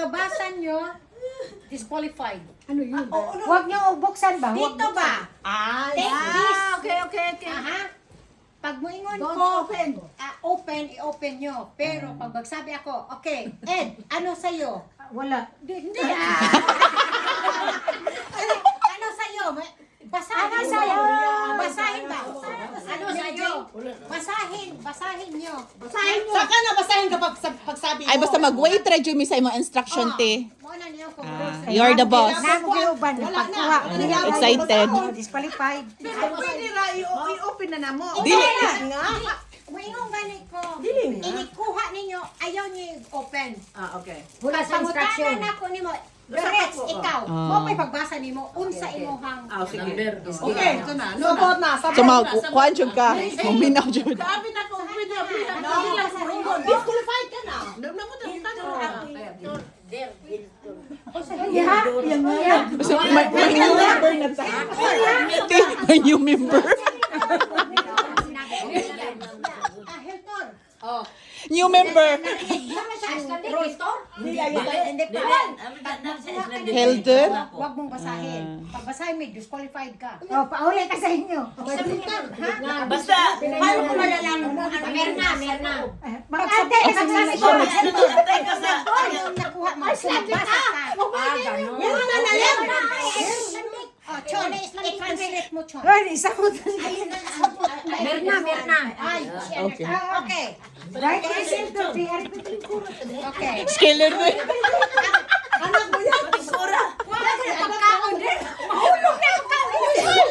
babasa nyo, disqualified. Ano yun? Huwag niyo buksan ba? Dito ba? Take this. Okay. Aha. Pag moingon Don't ko, open. open, i-open nyo. Pero pag magsabi ako, okay, Ed, ano sa'yo? Wala. Hindi ano sa'yo? Basahin Ano mo. sa'yo? Basahin ba? Ano sa'yo? Basahin nyo. Saka na basahin ka pagsabi mo. Ay, basta mag-wait, radyo mi sa imong instruction, te. Muna niyo kung You're the boss. Namugiuban. Pagkuha. Excited. Disqualified. Pwede ra, i-open na na mo. Dili. nga. Moingon ganit ko. Dili nga. Inikuha ninyo, ayaw niyo open. Okay. Wala sa instruction. Pangutanan ako nimo. Direct, ikaw. Mo may pagbasa nimo unsa imong Sige. Okay, ito na. Sabot na. So, kuhaan jud ka. Maminaw jud. Kapit ako. Pwede. disqualified ka na. So, may new member na ta. Te, may new member. Hilton. New member. Hilton. Huwag mong basahin. Pag basahin may disqualified ka. O, pauli ka sa inyo. Basta, paano ko malalaman? Merna. Mag-ate ka sa inyo. Nakuha mo. Basa ka. Yung mga nalim. Chon, i-translate mo, Chon. Ay, isa mo. Merna. Ay, Okay. okay. Right, listen to the Okay. Scaler mo. Anak mo yan. Sura. Pagkaon din. Mahulog na yung kaon.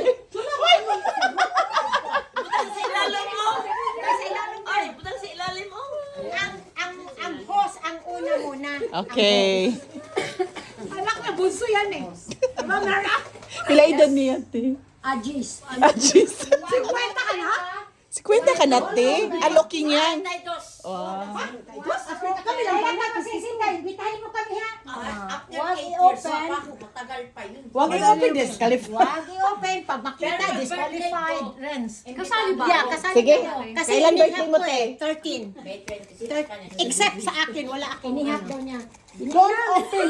Butang sa ilalim mo. Sa ilalim mo. Ay, butang sa ilalim mo. Ang host, ang una muna. Okay. Anak na bunso yan eh. Diba, Mara? Pila edad niya, te? Ajis. Ajis. 50 ka na? 50 ka na, te? Aloking yan. Wow. Kami lang ba magsisinday? Bitahin mo kami ha. Huwag i-open. Huwag i-open this. Huwag i-open. Pag makita, disqualified. Rens. Kasali ba? Yeah, kasali Sige. kayo. Kasi Kailan inihap birthday mo, ko te? 13. Except sa akin, wala akin. Inihap daw niya. Don't open.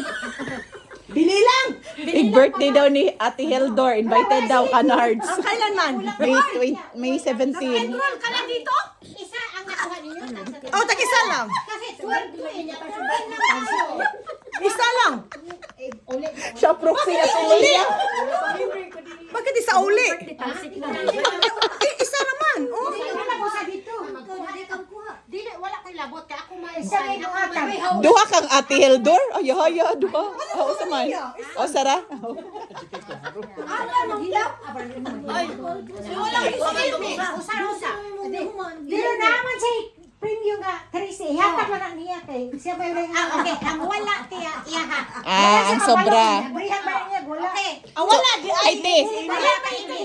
Bili lang. Big birthday daw ni Ate Heldor. Invited daw ka, Nards. Kailan man? May 17. Enroll ka na dito? Isa ang nakuha ninyo. Oh, tag-isa lang. Kasi 12 ko eh. Nakuha na kayo. Isa lang. Siya proxy at Leia. Bakit isa uli? Isa naman. Oh. Wala mo sa dito. Dili, wala ko'y labot. Kaya ako Isa rin yung atang. Duha kang Ate Heldor? Ay, haya, duha. Oo, saman. O, Sara. Usa-usa. Dilo naman siya premium nga. Teresa, ihatag lang niya kay. Siya ba yung Okay, ang wala tiya, iyaha. Ang sobra. Burihan ba niya? Wala. Okay. Wala. Di Ay, te. Wala ba ito?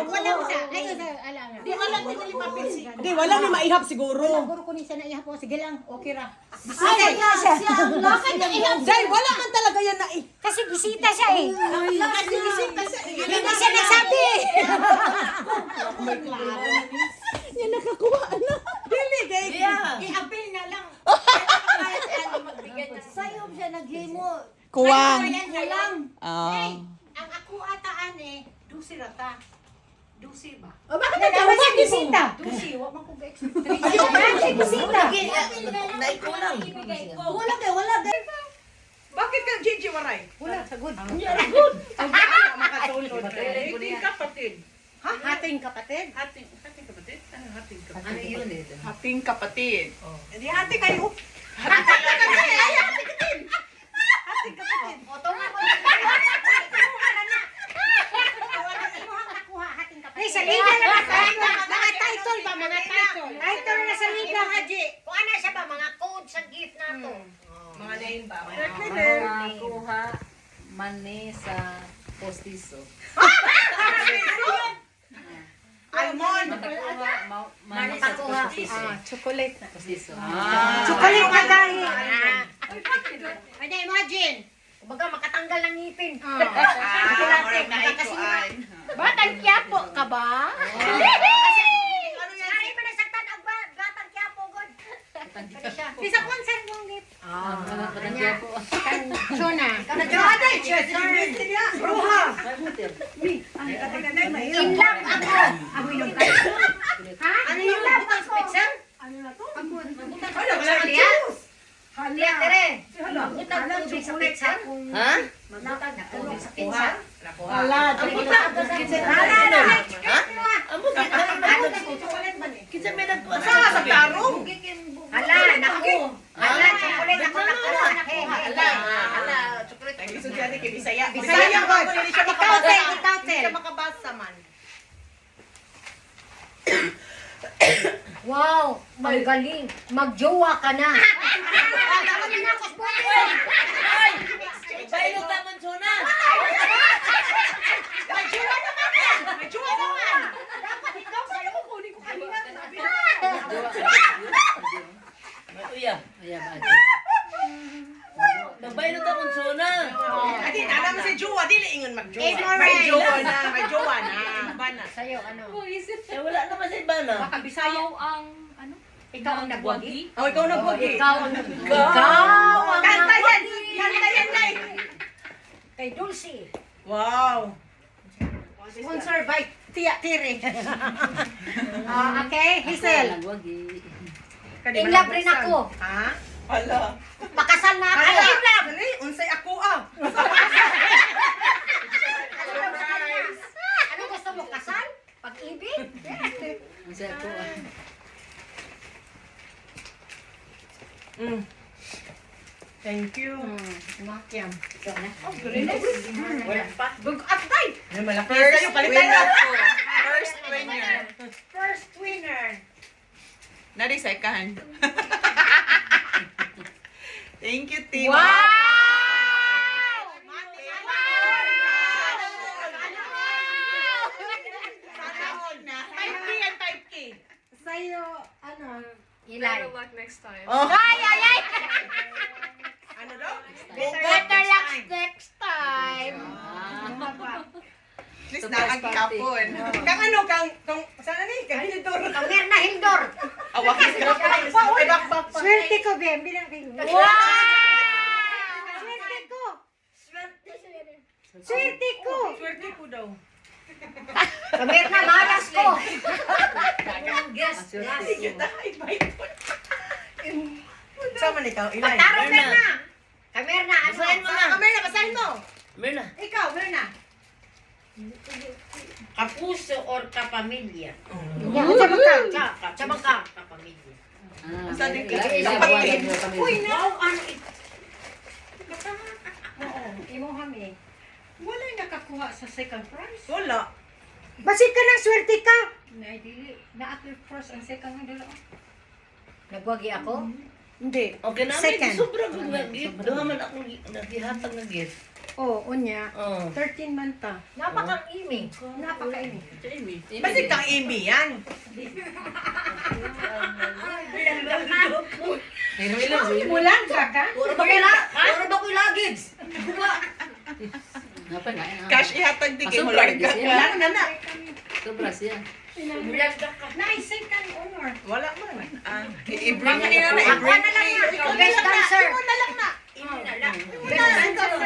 Wala usa. Ayun, ala nga. Di wala ni mapilsi. Di wala ni maihap siguro. Siguro ko ni siya na iyaha po. Sige lang, okay ra. Okay, siya. Bakit na iyaha? Dahil wala man talaga yan na Kasi bisita siya eh. Hindi na siya nagsabi. Yan, nakakuha na. Dili, kay. I-appeal na lang. Sa'yo siya naghimo. Kuwang. Yan lang. Ah. Ang ako ataan eh, dusi rata. Dusi ba? O bakit nagkawa siya bisita? Dusi, wag man kong expect. Bakit siya bisita? Wala kay. Bakit ka Gigi Waray? Wala, sagod. Makatulog. Hindi kapatid. Hating kapatid. Hating kapatid? Ano hating kapatid? Ano yun eh? Hating kapatid. Hindi hati kayo. Hati kapatid. Ay, hati kapatid. Hating kapatid. Nakuha, hating kapatid. Ay, sa liga na Mga title ba? Mga title. Title na sa liga. Haji. Kung ano siya ba? Mga code sa gift na to. Mga name ba? Nakuha mani sa postiso. Almond. Mani sa postiso. Chocolate na. Postiso. Chocolate na dahil. Ano, imagine. Kumbaga, makatanggal ng ngipin. Chocolate na Magkakasiwa. Batang Quiapo ka ba? Kasi, ano yan? Sari pa nasaktan ang batang Quiapo, God. Isa kung saan mong ngip. Kanya. Chuna. Bruha. In love ako. Ha? Ano yung love ako? Ano na to? Ano, wala ka juice. Hala. Tere. Magutag na tubig sa pizza. Ha? Magutag na tubig sa pizza. Hala, Ang buta. Hala. Amo kita may nagkuha Sa tarong. Hala. Naku. Hala. Chocolate ako nakuha. Hala. Chocolate. Ang gusto niya kay Bisaya. Bisaya ko. Hindi siya makabasa. Ikaw, Hindi siya makabasa man. Wow, ang galing. Magjowa ka na. Bailo ka man suna. May juwa naman. Dapat ikaw sa'yo ko kunin ko kanina. Sabi na. Uya. Bailo ka man suna. Adi, alam mo si Juwa, dili ingon magjuwa. Ignorant. May juwa na, may juwa na. Bana. Sa'yo, ano? Eh wala naman sa iba na. Baka Bisaya ang ano? Ikaw ang nagwagi? Oh, ikaw nagwagi. Ikaw ang Kanta yan! nagwagi. Kanta yan, Nay! Kay Dulce. Wow! Sponsor by Tia Tiri. Okay, Hazel. In love rin ako. Ha? Hala. Pakasal na ako. Hala. In love! Ano unsay ako ah? Ano gusto mo? Kasal? Pag-ibig? Mm. Thank you. Makiam. Wala pa. Bugat tayo. Ay, malaki sa'yo. Palitan na. First winner. First winner. Nari second. Thank you, team. Wow! Type K and type K. Sa'yo, ano? Ilay. next time. Oh. Ay, ay, ay! Ano daw? Better luck next time. Please na ang kapon. Kang ano, kang, sana ni? Kang Hildor. Kamir na Hildor. Awakis ka. Ay, bakbak pa. Swerte ko, Ben. Bilang kayo. Wow! Swerte ko. Swerte ko. Swerte ko daw. Kamir na malas ko. Yes. Sige, tayo. Sama ni ikaw, Ilay. Pagtaro Mirna. Kamir na, ano? Basahin mo na. Kamera, basahin mo. Mirna. Ikaw, Mirna. Kapuso or kapamilya? Yan, sabang ka. Sabang ka. Kapamilya. Basta din ka. Uy, wow, ano ito? Oo, imo kami. Wala nakakuha sa second prize. Wala. Basit ka ng swerte ka. Naidili. Na-after first and second ang dalawa. Nagwagi ako? Hindi. Okay na, Second. may sobra kong nag-gift. Duha man akong naghihatag na gift. Oo, unya. Oh. 13 man ta. Napaka-imi. Napaka-imi. Basit kang Amy yan. Mulan ka? Puro ba ko lagids? Cash ihatag di kay Sobra, Mularga. di Wala siya. na. Sobra siya. Nice, second honor. Wala mo naman. I-bring ka nila na. Ako na lang na. Best dancer. Ikaw na lang na. Best dancer.